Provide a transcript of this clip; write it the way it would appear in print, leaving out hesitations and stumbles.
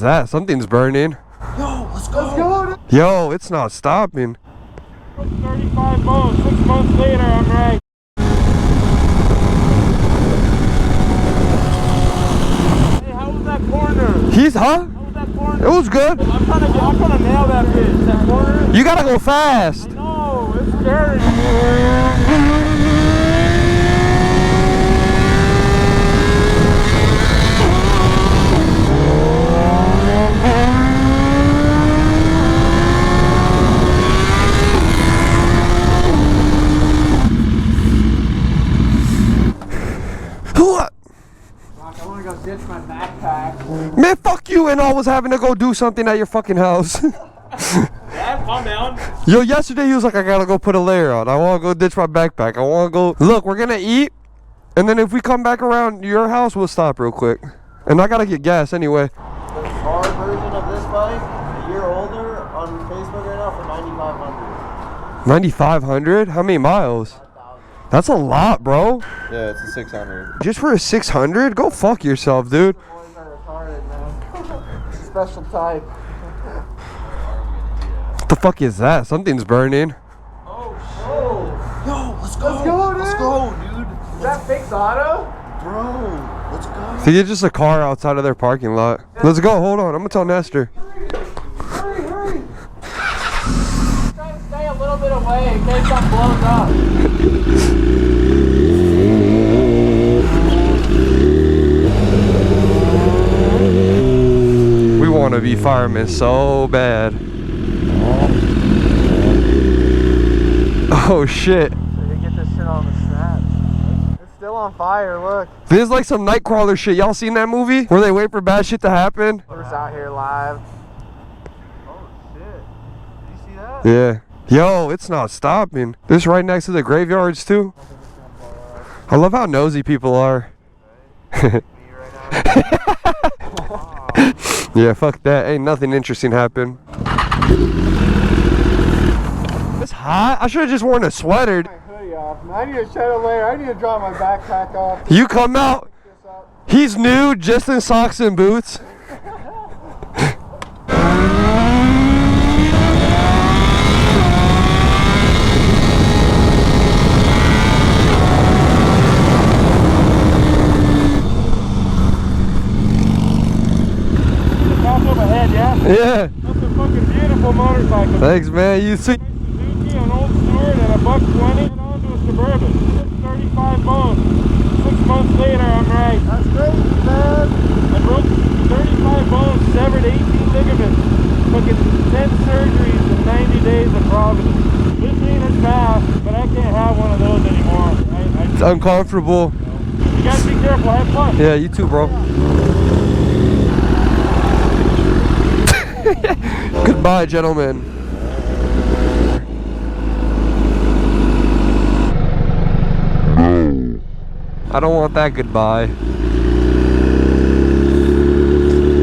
that? Something's burning. Yo, let's go. Yo, it's not stopping. 35 bones. 6 months later, I'm right. Hey, how was that corner? Huh? How was that corner? It was good. I'm trying to nail that bitch. That corner. You gotta go fast. I know, it's scary. I want to go ditch my backpack. Man, fuck you and always having to go do something at your fucking house. Dad, calm down. Yo, yesterday he was like, I gotta go put a layer on. I wanna go ditch my backpack. I wanna go. Look, we're gonna eat. And then if we come back around your house, we'll stop real quick. And I gotta get gas anyway. The car version of this bike, a year older, on Facebook right now for $9,500. 9,500? How many miles? 5,000. That's a lot, bro. Yeah, it's a 600. Just for a 600? Go fuck yourself, dude. The boys are retarded, man. Special type. What the fuck is that? Something's burning. Oh, yo, let's go. Let's go, dude. Is that fixed auto? Bro, let's go. See, it's just a car outside of their parking lot. Let's go. Hold on. I'm gonna tell Nestor. Hurry. Try to stay a little bit away in case something blows up. We want to be firemen so bad. Oh shit. So you get this shit on the snap. It's still on fire, look. This is like some Nightcrawler shit. Y'all seen that movie? Where they wait for bad shit to happen? We're out here live. Oh shit. Did you see that? Yeah. Yo, it's not stopping. This right next to the graveyards too. I love how nosy people are. Me right now. Yeah, fuck that. Ain't nothing interesting happen. It's hot. I should have just worn a sweater. My hoodie off. I need to shed a layer. I need to drop my backpack off. You come out. He's new, just in socks and boots. Yeah. That's a fucking beautiful motorcycle. Thanks, man. You see. Suzuki, an old Stewart, and a $120 and onto a Suburban. 35 bones. 6 months later, I'm right. That's great, man. I broke 35 bones, severed 18 ligaments, fucking 10 surgeries in 90 days of Providence. This ain't as fast, but I can't have one of those anymore. It's uncomfortable. You gotta be careful. Have fun. Yeah, you too, bro. Goodbye, gentlemen. I don't want that goodbye.